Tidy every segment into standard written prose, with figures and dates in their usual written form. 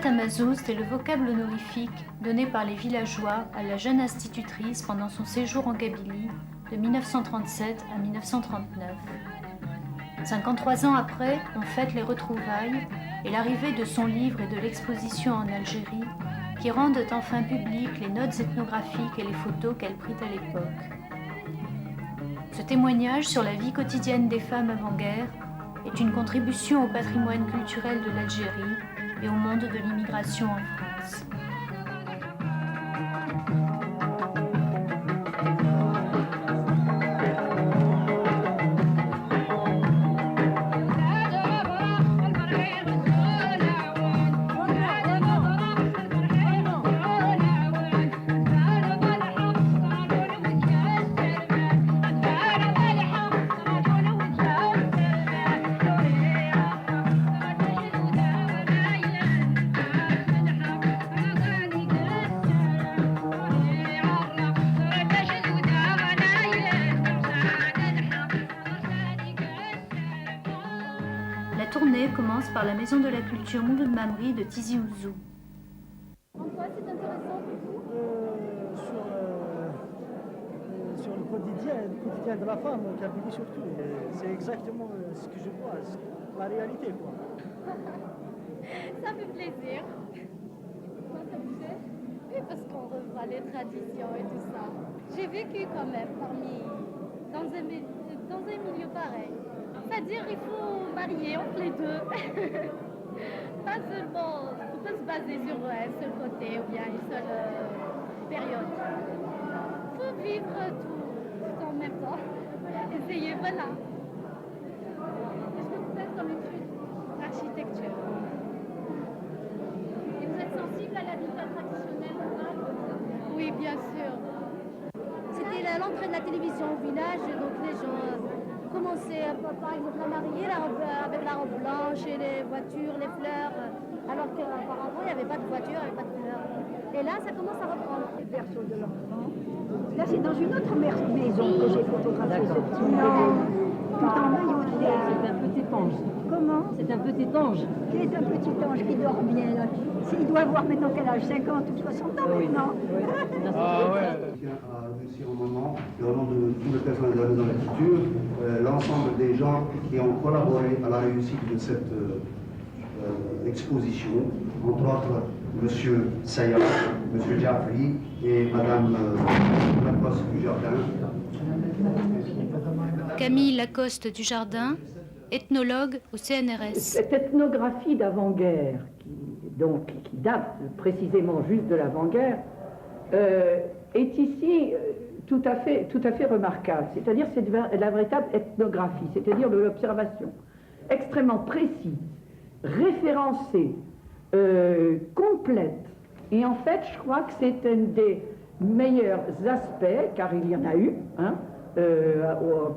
Tamazouz est le vocable honorifique donné par les villageois à la jeune institutrice pendant son séjour en Kabylie de 1937 à 1939. 53 ans après, on fête les retrouvailles et l'arrivée de son livre et de l'exposition en Algérie qui rendent enfin publiques les notes ethnographiques et les photos qu'elle prit à l'époque. Ce témoignage sur la vie quotidienne des femmes avant-guerre est une contribution au patrimoine culturel de l'Algérie et au monde de l'immigration en France. La tournée commence par la Maison de la Culture Mouloud Mamri de Tizi Ouzou. En quoi c'est intéressant pour vous sur le quotidien de la femme, au Kabylie surtout. C'est exactement ce que je vois, la réalité, quoi. Ça fait plaisir. Pourquoi ça vous fait? Oui, parce qu'on revoit les traditions et tout ça. J'ai vécu quand même dans un milieu pareil. C'est-à-dire qu'il faut marier entre les deux. Pas seulement, il ne faut pas se baser sur un seul côté ou bien une seule période. Il faut vivre tout en même temps. Essayer, voilà. Qu'est-ce que vous faites comme étude? Architecture. Et vous êtes sensible à l'habitat traditionnel rural? Oui, bien sûr. C'était l'entrée de la télévision au village, donc les gens commençaient par exemple à marier avec la robe blanche et les voitures, les fleurs, alors qu'auparavant il n'y avait pas de voiture, il n'y avait pas de fleurs. Et là, ça commence à reprendre. Les berceaux de l'enfant. Là, c'est dans une autre maison que j'ai photographié ce petit tout en maillot de bain. C'est un petit ange. Comment? C'est un petit ange. Qui est un petit ange qui dort bien là. Il doit avoir maintenant quel âge? 50 ou 60 ans maintenant. Ah ouais. Je tiens à remercier au moment, et au nom de tout le personnel de la Maison de la Culture, l'ensemble des gens qui ont collaboré à la réussite de cette exposition, entre autres M. Sayar, M. Jaffri et Mme Lacoste du Jardin. Camille Lacoste du Jardin, ethnologue au CNRS. Cette ethnographie d'avant-guerre, qui date précisément juste de l'avant-guerre, est ici tout à fait remarquable. C'est-à-dire c'est la véritable ethnographie, c'est-à-dire de l'observation extrêmement précise, référencée, complète. Et en fait, je crois que c'est un des meilleurs aspects, car il y en a eu,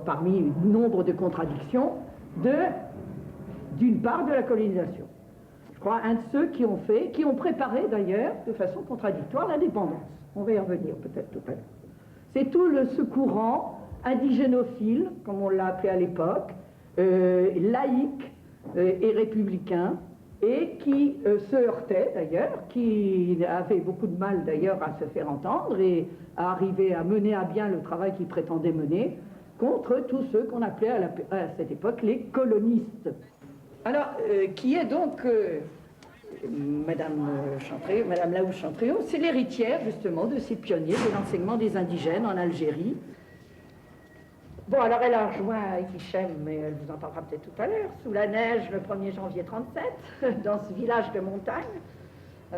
parmi nombre de contradictions, d'une part de la colonisation. Je crois un de ceux qui ont préparé d'ailleurs de façon contradictoire l'indépendance. On va y revenir peut-être tout à l'heure. C'est tout ce courant indigénophile, comme on l'a appelé à l'époque, laïque et républicain, et qui se heurtait d'ailleurs, qui avait beaucoup de mal d'ailleurs à se faire entendre et à arriver à mener à bien le travail qu'il prétendait mener contre tous ceux qu'on appelait à cette époque les colonistes. Alors, qui est donc Madame Laouche Chantréau, c'est l'héritière justement de ces pionniers de l'enseignement des indigènes en Algérie. Bon, alors elle a rejoint Hichem, mais elle vous en parlera peut-être tout à l'heure, sous la neige le 1er janvier 1937, dans ce village de montagne,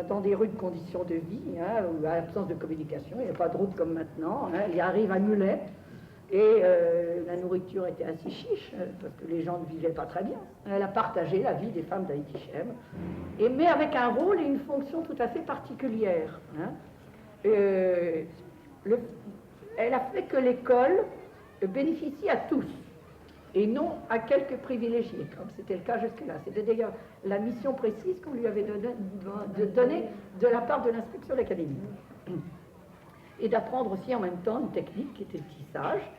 dans des rudes conditions de vie, où à l'absence de communication, il n'y a pas de route comme maintenant, elle y arrive à mulet, Et la nourriture était assez chiche, parce que les gens ne vivaient pas très bien. Elle a partagé la vie des femmes d'Haïti-Chem, mais avec un rôle et une fonction tout à fait particulière. Hein. Elle a fait que l'école bénéficie à tous, et non à quelques privilégiés, comme c'était le cas jusque-là. C'était d'ailleurs la mission précise qu'on lui avait donnée de la part de l'inspection d'académie. Et d'apprendre aussi en même temps une technique qui était le tissage.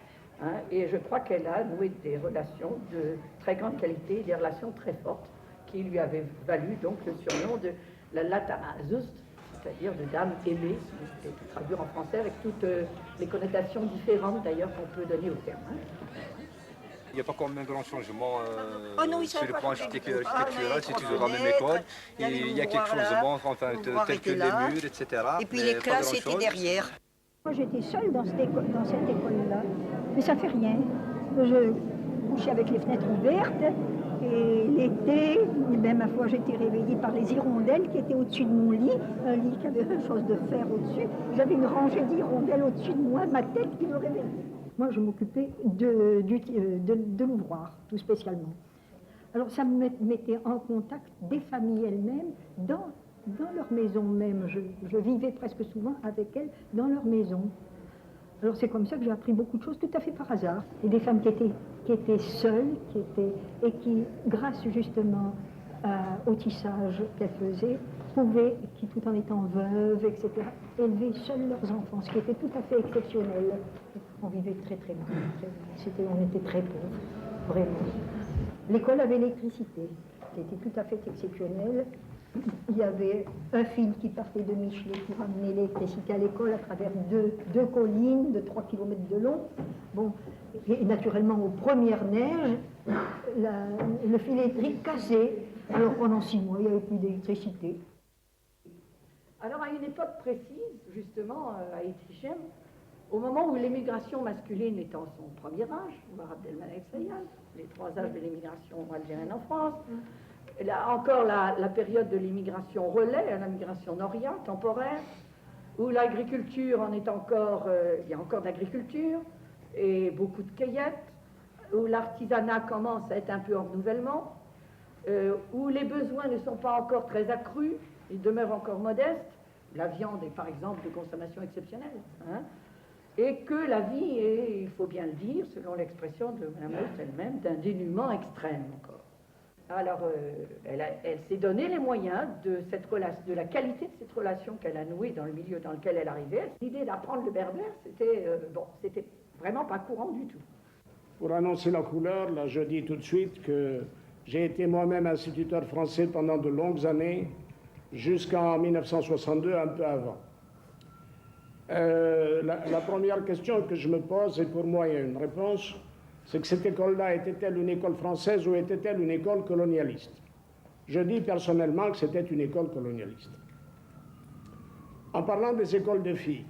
Hein, et je crois qu'elle a noué des relations de très grande qualité, des relations très fortes, qui lui avaient valu donc le surnom de la Latama Zust, c'est-à-dire de dame aimée, si je peux traduire en français, avec toutes les connotations différentes d'ailleurs qu'on peut donner au terme. Hein. Il n'y a pas quand même un grand changement non, sur le plan architectural, c'est toujours la même école. Il y a quelque chose de bon, enfin, tel que les murs, etc. Et puis les classes étaient derrière. Moi j'étais seule dans cette école-là, mais ça fait rien. Je couchais avec les fenêtres ouvertes et l'été, ben, ma foi, j'étais réveillée par les hirondelles qui étaient au-dessus de mon lit, un lit qui avait une chose de fer au-dessus. J'avais une rangée d'hirondelles au-dessus de moi, ma tête qui me réveillait. Moi je m'occupais de l'ouvroir, tout spécialement. Alors ça me mettait en contact des familles elles-mêmes dans leur maison même. Je vivais presque souvent avec elles dans leur maison. Alors c'est comme ça que j'ai appris beaucoup de choses tout à fait par hasard. Et des femmes qui étaient seules, et qui, grâce justement au tissage qu'elles faisaient, pouvaient, qui tout en étant veuves, etc., élever seules leurs enfants, ce qui était tout à fait exceptionnel. On vivait très très mal. On était très pauvres, vraiment. L'école avait l'électricité, qui était tout à fait exceptionnelle. Il y avait un fil qui partait de Michelet pour amener l'électricité à l'école à travers deux collines de 3 km de long. Bon, et naturellement, aux premières neiges, le fil électrique cassé. Alors pendant 6 mois, il n'y avait plus d'électricité. Alors à une époque précise, justement, à Haïti-Chem, au moment où l'émigration masculine est en son premier âge, voir Abdelmalek Sayal, les 3 âges de l'émigration algérienne en France, là, encore la période de l'immigration relais, la migration noria, temporaire, où l'agriculture en est encore, il y a encore d'agriculture, et beaucoup de cueillettes, où l'artisanat commence à être un peu en renouvellement, où les besoins ne sont pas encore très accrus, ils demeurent encore modestes, la viande est par exemple de consommation exceptionnelle, hein, et que la vie est, il faut bien le dire, selon l'expression de Mme Host elle-même, d'un dénuement extrême encore. Alors, elle s'est donné les moyens de la qualité de cette relation qu'elle a nouée dans le milieu dans lequel elle arrivait. L'idée d'apprendre le berbère, c'était vraiment pas courant du tout. Pour annoncer la couleur, là, je dis tout de suite que j'ai été moi-même instituteur français pendant de longues années, jusqu'en 1962, un peu avant. La première question que je me pose, et pour moi il y a une réponse, c'est que cette école-là était-elle une école française ou était-elle une école colonialiste? Je dis personnellement que c'était une école colonialiste. En parlant des écoles de filles,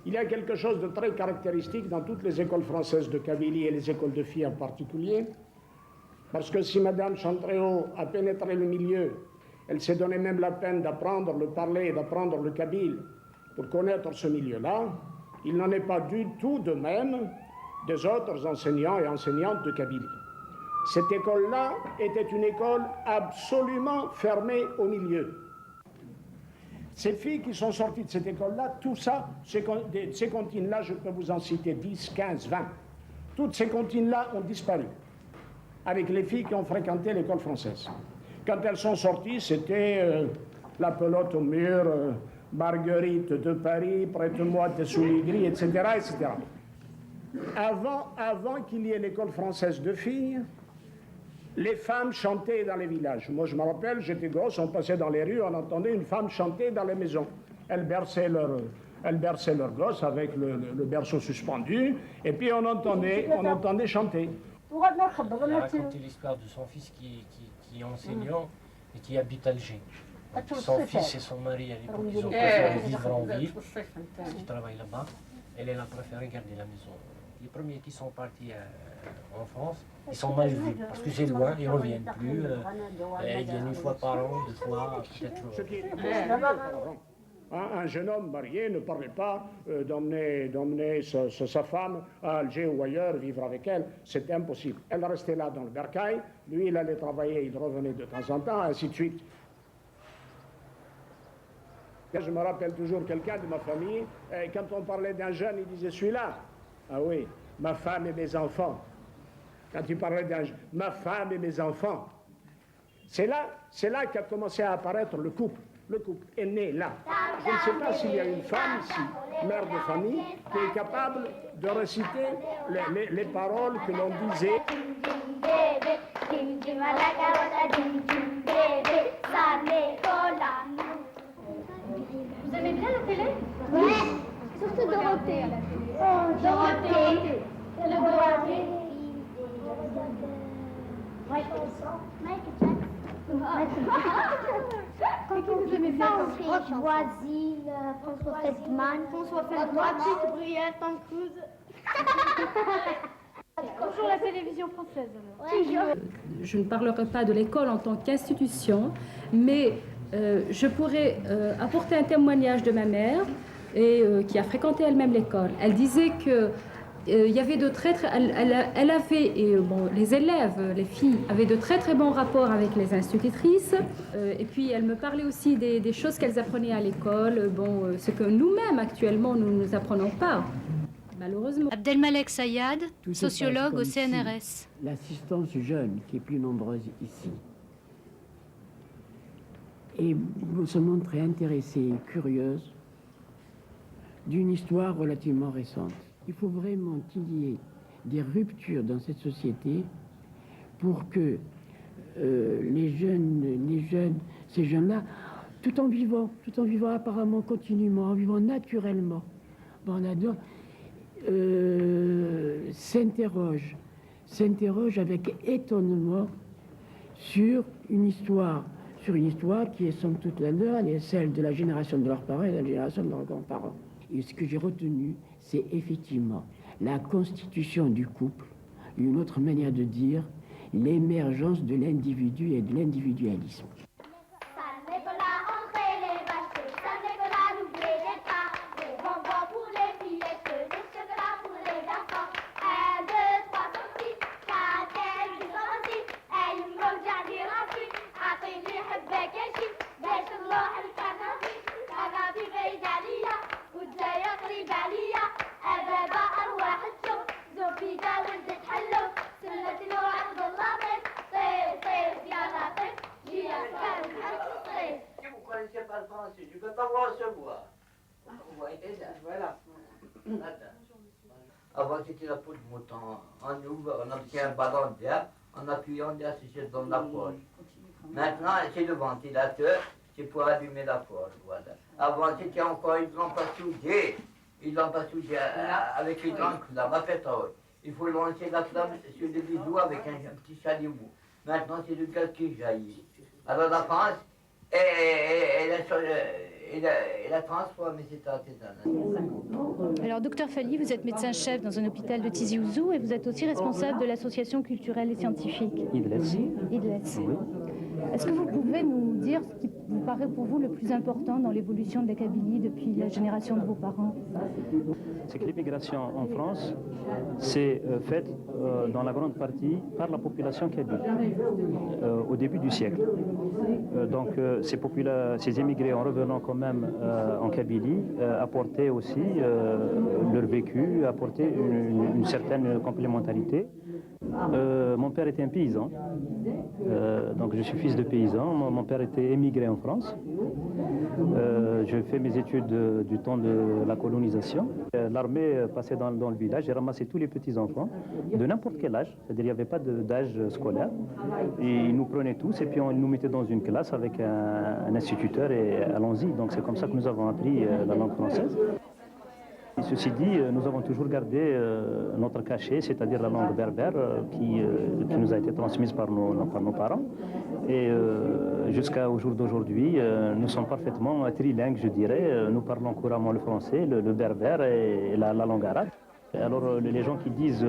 il y a quelque chose de très caractéristique dans toutes les écoles françaises de Kabylie et les écoles de filles en particulier, parce que si Madame Chantréau a pénétré le milieu, elle s'est donné même la peine d'apprendre le parler et d'apprendre le kabyle pour connaître ce milieu-là, il n'en est pas du tout de même des autres enseignants et enseignantes de Kabylie. Cette école-là était une école absolument fermée au milieu. Ces filles qui sont sorties de cette école-là, tout ça, ces comptines-là, je peux vous en citer 10, 15, 20. Toutes ces comptines-là ont disparu avec les filles qui ont fréquenté l'école française. Quand elles sont sorties, c'était la pelote au mur, Marguerite de Paris, prête-moi tes souliers gris, etc., etc. Avant qu'il y ait l'école française de filles, les femmes chantaient dans les villages. Moi, je me rappelle, j'étais gosse, on passait dans les rues, on entendait une femme chanter dans les maisons. Elles berçaient leur gosse avec le berceau suspendu, et puis on entendait chanter. Elle a raconté l'histoire de son fils qui est enseignant et qui habite Alger. Son fils et son mari, à l'époque, ils ont préféré vivre en ville, parce qu'ils travaillent là-bas. Elle a préféré garder la maison. Les premiers qui sont partis en France, ils sont mal vus, parce que c'est loin, ils ne reviennent plus. Ils viennent une fois par an, 2 fois, peut-être. Un jeune homme marié ne parlait pas d'emmener sa femme à Alger ou ailleurs, vivre avec elle. C'était impossible. Elle restait là dans le bercail. Lui, il allait travailler, il revenait de temps en temps, ainsi de suite. Je me rappelle toujours quelqu'un de ma famille, quand on parlait d'un jeune, il disait celui-là. Ah oui, ma femme et mes enfants. Quand il parlait d'un jeune, ma femme et mes enfants. C'est là qu'a commencé à apparaître le couple. Le couple est né là. Je ne sais pas s'il y a une femme ici, mère de famille, qui est capable de réciter les paroles que l'on disait. Vous aimez bien la télé? Oui. Surtout Dorothée. Oh, Dorothée. Le Dorothée. Vous aimez bien Roch Voisine, François Feldman, Patrick Bruel, Tom Cruise. Toujours la télévision française alors. Je ne parlerai pas de l'école en tant qu'institution, mais je pourrais apporter un témoignage de ma mère qui a fréquenté elle-même l'école. Elle disait que il y avait de très elle avait les élèves, les filles avaient de très très bons rapports avec les institutrices et puis elle me parlait aussi des choses qu'elles apprenaient à l'école, ce que nous-mêmes actuellement nous ne nous apprenons pas malheureusement. Abdelmalek Sayad, sociologue au CNRS. L'assistance jeune qui est plus nombreuse ici et se montrer intéressée et curieuse d'une histoire relativement récente. Il faut vraiment qu'il y ait des ruptures dans cette société pour que ces jeunes-là, tout en vivant apparemment continuellement, en vivant naturellement, s'interrogent avec étonnement sur une histoire qui est somme toute la leur, elle est celle de la génération de leurs parents et de la génération de leurs grands-parents. Et ce que j'ai retenu, c'est effectivement la constitution du couple, une autre manière de dire, l'émergence de l'individu et de l'individualisme. Je ne peux pas voir ce bois. Vous voyez ça? Voilà. Avant, c'était la peau de mouton. On ouvre, on obtient un ballon d'air, en appuyant d'air, c'est dans la poche. Maintenant, c'est le ventilateur, c'est pour allumer la poche. Voilà. Avant, c'était encore une lampe à souder. Une lampe à souder avec une grande flamme à pétrole. Il faut lancer la flamme sur le bidou avec un petit chalumeau. Maintenant, c'est le gaz qui jaillit. Alors la France, elle a transformé cet artisanat. Alors, docteur Falli, vous êtes médecin-chef dans un hôpital de Tizi Ouzou et vous êtes aussi responsable de l'association culturelle et scientifique. IDLES. IDLES. Oui. Est-ce que vous pouvez nous dire ce qui vous paraît pour vous le plus important dans l'évolution de la Kabylie depuis la génération de vos parents? C'est que l'immigration en France s'est faite dans la grande partie par la population kabyle au début du siècle. Donc ces immigrés, en revenant quand même en Kabylie, apportaient aussi leur vécu, apportaient une certaine complémentarité. Mon père était un paysan, donc je suis fils de paysan. Mon père était émigré en France. J'ai fait mes études du temps de la colonisation. L'armée passait dans le village et ramassait tous les petits-enfants de n'importe quel âge, c'est-à-dire il n'y avait pas d'âge scolaire. Et ils nous prenaient tous et puis on nous mettait dans une classe avec un instituteur et allons-y. Donc c'est comme ça que nous avons appris la langue française. Et ceci dit, nous avons toujours gardé notre cachet, c'est-à-dire la langue berbère qui nous a été transmise par nos parents. Et jusqu'à au jour d'aujourd'hui, nous sommes parfaitement trilingues, je dirais. Nous parlons couramment le français, le berbère et la langue arabe. Alors les gens qui disent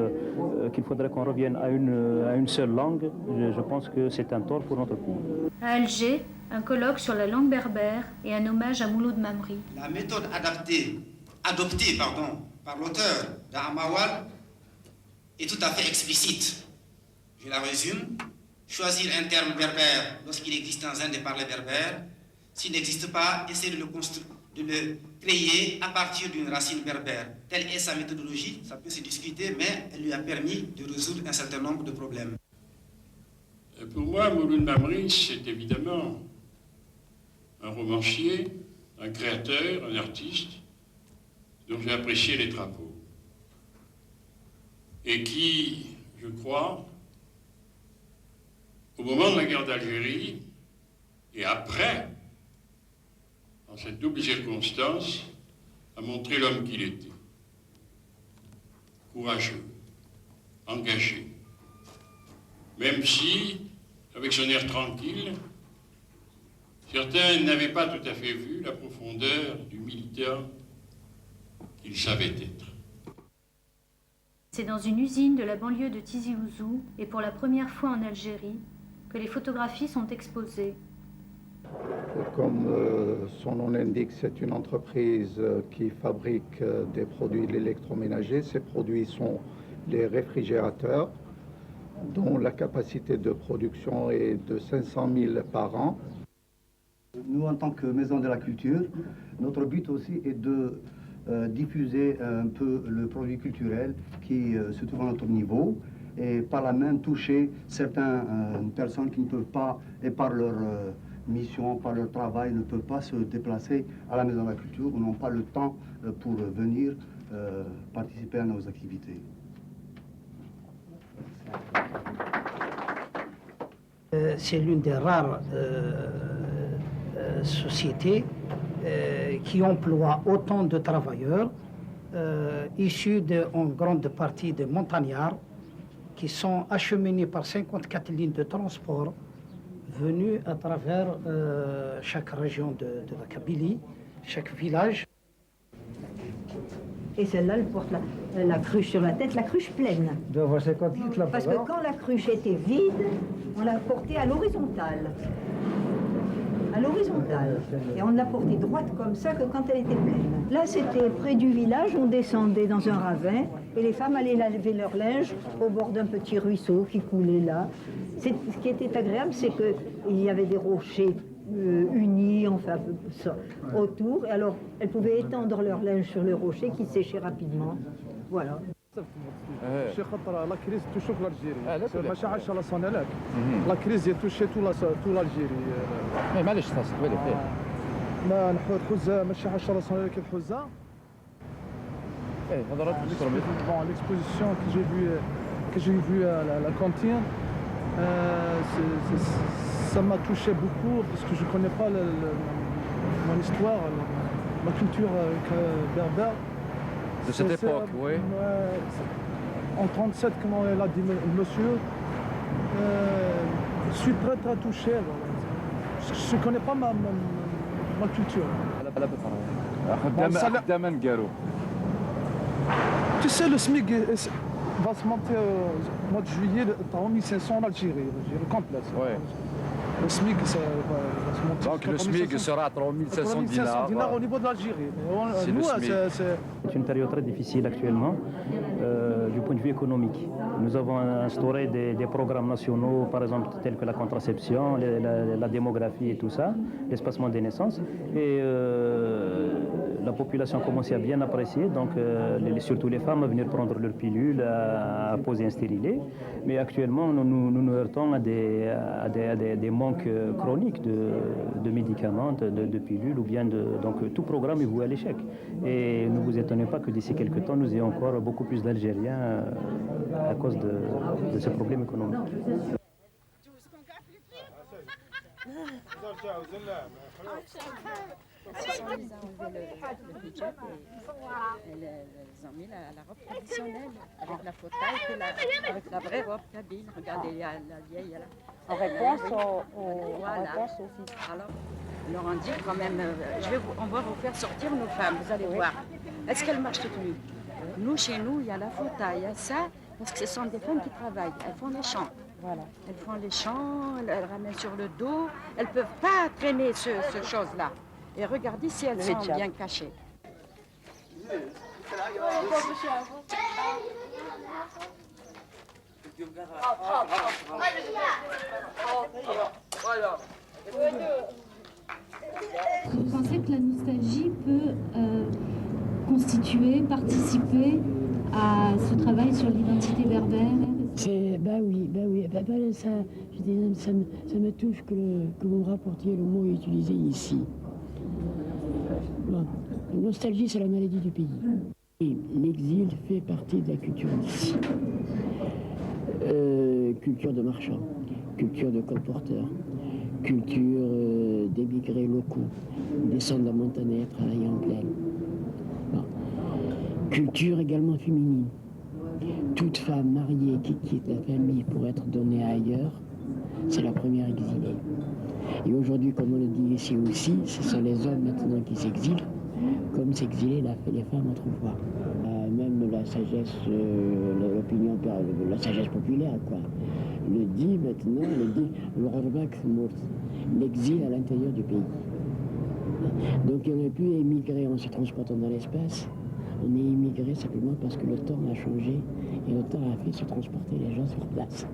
qu'il faudrait qu'on revienne à une seule langue, je pense que c'est un tort pour notre pays. À Alger, un colloque sur la langue berbère et un hommage à Mouloud Mamri. La méthode adoptée par l'auteur d'Amawal est tout à fait explicite. Je la résume. Choisir un terme berbère lorsqu'il existe dans un des parlers berbères. S'il n'existe pas, essayer de le créer à partir d'une racine berbère. Telle est sa méthodologie, ça peut se discuter, mais elle lui a permis de résoudre un certain nombre de problèmes. Pour moi, Mouloud Mamri, c'est évidemment un romancier, un créateur, un artiste dont j'ai apprécié les travaux et qui, je crois, au moment de la guerre d'Algérie et après, dans cette double circonstance, a montré l'homme qu'il était. Courageux, engagé. Même si, avec son air tranquille, certains n'avaient pas tout à fait vu la profondeur du militant qu'il savait être. C'est dans une usine de la banlieue de Tizi Ouzou, et pour la première fois en Algérie, que les photographies sont exposées. Comme son nom l'indique, c'est une entreprise qui fabrique des produits de l'électroménager. Ces produits sont les réfrigérateurs, dont la capacité de production est de 500 000 par an. Nous, en tant que Maison de la Culture, notre but aussi est de diffuser un peu le produit culturel qui se trouve à notre niveau et par là même toucher certaines personnes qui ne peuvent pas, et par leur mission, par leur travail, ne peuvent pas se déplacer à la Maison de la Culture ou n'ont pas le temps pour venir participer à nos activités. C'est l'une des rares sociétés qui emploie autant de travailleurs issus en grande partie de montagnards qui sont acheminés par 54 lignes de transport venus à travers chaque région de la Kabylie, chaque village. Et celle-là, elle porte la cruche sur la tête, la cruche pleine. Parce que quand la cruche était vide, on l'a portée à l'horizontale. À l'horizontale. Et on l'a portée droite comme ça que quand elle était pleine. Là, c'était près du village, on descendait dans un ravin et les femmes allaient laver leur linge au bord d'un petit ruisseau qui coulait là. Ce qui était agréable, c'est qu'il y avait des rochers unis, enfin, ça, autour. Et alors, elles pouvaient étendre leur linge sur le rocher qui séchait rapidement. Voilà. شي خطره لا كريز توشوف لالجيري ماشي 10 سنوات لا كريز توشي تو لالجيري معليش تصدق بالي ما نحو الحوزه ماشي 10 سنوات كي الحوزه هذا راه bon l'exposition que j'ai vu à la cantine ça m'a touché beaucoup parce que je connais pas mon histoire, ma culture berbère. De cette époque, oui. En 1937, comme l'a dit monsieur, je suis très touché. Je ne connais pas ma culture. Tu sais, le SMIC va se monter au mois de juillet à 1500 en Algérie, complète. Le SMIC, ça va se monter. Donc le SMIC sera à 3500 dinars au niveau de l'Algérie. C'est une période très difficile actuellement du point de vue économique. Nous avons instauré des programmes nationaux, par exemple tels que la contraception, la démographie et tout ça, l'espacement des naissances. Et la population a commencé à bien apprécier, donc surtout les femmes à venir prendre leurs pilules, à poser un stérilet. Mais actuellement, nous heurtons à des manques chroniques de médicaments, de pilules, ou bien donc tout programme est voué à l'échec. Et ne vous étonnez pas que d'ici quelques temps, nous ayons encore beaucoup plus d'Algériens à cause de ce problème économique. Ils ont enlevé le hijab et ils ont mis la robe traditionnelle avec la fauteuil et avec la vraie robe kabyle. Regardez, il y a la vieille là. En réponse voilà. aussi. Alors on dit quand même, on va vous faire sortir nos femmes, vous allez voir. Est-ce qu'elles marchent toutes nues? Nous, chez nous, il y a la fauteuil, il y a ça, parce que ce sont des femmes qui travaillent, elles font les champs. Voilà. Elles font les champs, elles ramènent sur le dos. Elles ne peuvent pas traîner ce chose-là. Et regardez si elles sont bien cachées. Vous pensez que la nostalgie peut constituer, participer à ce travail sur l'identité berbère? Ça me touche que vous rapportiez le mot utilisé ici. Bon, la nostalgie, c'est la maladie du pays. Et l'exil fait partie de la culture d'ici. Culture de marchands, culture de colporteurs, culture d'émigrés locaux, descendent de la montagne, travailler en plaine. Bon. Culture également féminine. Toute femme mariée qui quitte la famille pour être donnée ailleurs, c'est la première exilée. Et aujourd'hui, comme on le dit ici aussi, ce sont les hommes maintenant qui s'exilent, comme s'exilaient les femmes autrefois. Même la sagesse, l'opinion, la sagesse populaire, quoi, le dit maintenant, l'exil à l'intérieur du pays. Donc on n'est plus émigré en se transportant dans l'espace, on est immigré simplement parce que le temps a changé et le temps a fait se transporter les gens sur place.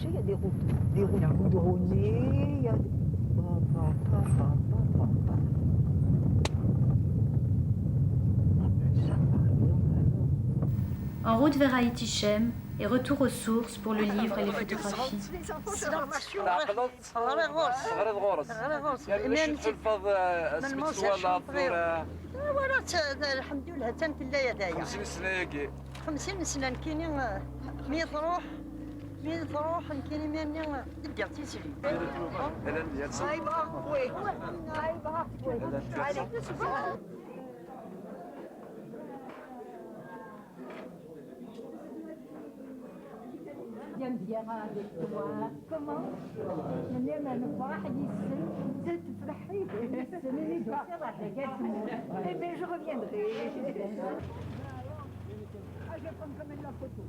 Il y a des routes goudronnées, il y a des... En route vers Haïti-Chem et retour aux sources pour le livre et les photographies. bien avec toi. Comment? Eh bien, je reviendrai. Je vais prendre quand même la photo.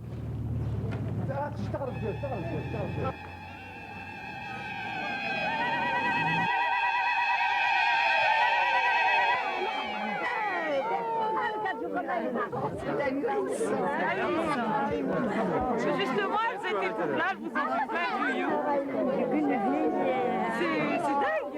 Justement, elles étaient toutes là, elles vous ont fait plein de you. C'est dingue,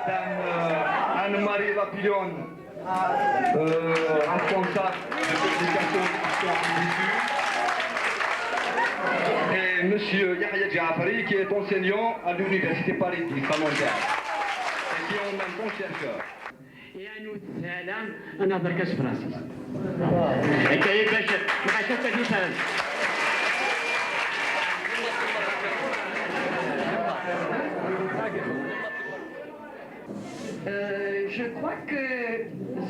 Madame Anne-Marie Lapillon, responsable de l'éducation et Monsieur Yahya Jaafari, qui est enseignant à l'Université Paris 10 à Montréal, et qui est en même temps chercheur. أنا بركز براسي. أنت إيه باش شفت مثلا. Je crois que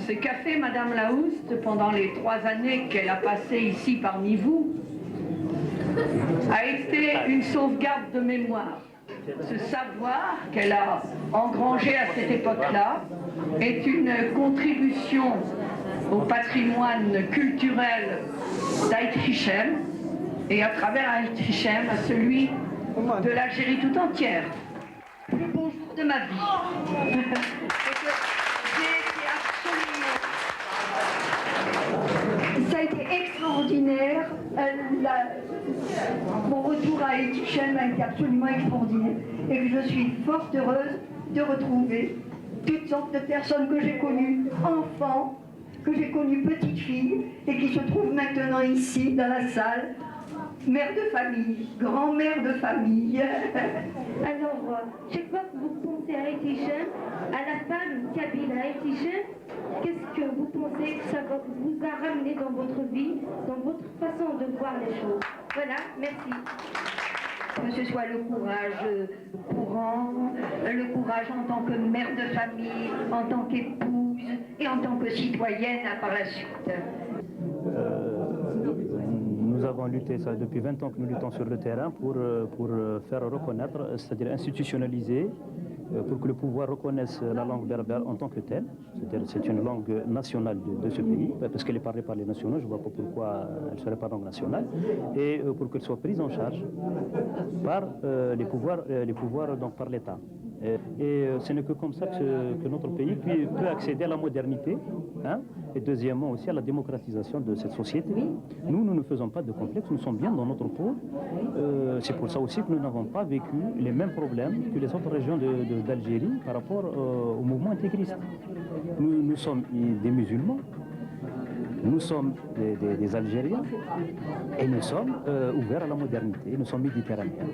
ce qu'a fait Madame Laouste pendant les 3 années qu'elle a passées ici parmi vous a été une sauvegarde de mémoire. Ce savoir qu'elle a engrangé à cette époque-là est une contribution au patrimoine culturel d'Aït Hichem et à travers Aït Hichem à celui de l'Algérie tout entière. Le beau jour de ma vie. Ça a été extraordinaire. Mon retour à Aït Hichem a été absolument extraordinaire. Et que je suis fort heureuse de retrouver toutes sortes de personnes que j'ai connues enfants, que j'ai connues petites filles, et qui se trouvent maintenant ici, dans la salle. Mère de famille, grand-mère de famille. Alors, chaque fois que vous pensez à Aït Hichem, à la femme kabyle à Aït Hichem, qu'est-ce que vous pensez que ça vous a ramené dans votre vie, dans votre façon de voir les choses? Voilà, merci. Que ce soit le courage courant, le courage en tant que mère de famille, en tant qu'épouse et en tant que citoyenne par la suite. Nous avons lutté, ça depuis 20 ans que nous luttons sur le terrain pour faire reconnaître, c'est-à-dire institutionnaliser, pour que le pouvoir reconnaisse la langue berbère en tant que telle. C'est-à-dire c'est une langue nationale de ce pays, parce qu'elle est parlée par les nationaux, je ne vois pas pourquoi elle ne serait pas langue nationale, et pour qu'elle soit prise en charge par les pouvoirs donc par l'État. Et ce n'est que comme ça que notre pays peut accéder à la modernité, hein, et deuxièmement aussi à la démocratisation de cette société. Nous ne faisons pas de complexe, nous sommes bien dans notre peau. C'est pour ça aussi que nous n'avons pas vécu les mêmes problèmes que les autres régions d'Algérie par rapport au mouvement intégriste. Nous sommes des musulmans, nous sommes des Algériens et nous sommes ouverts à la modernité, nous sommes méditerranéens.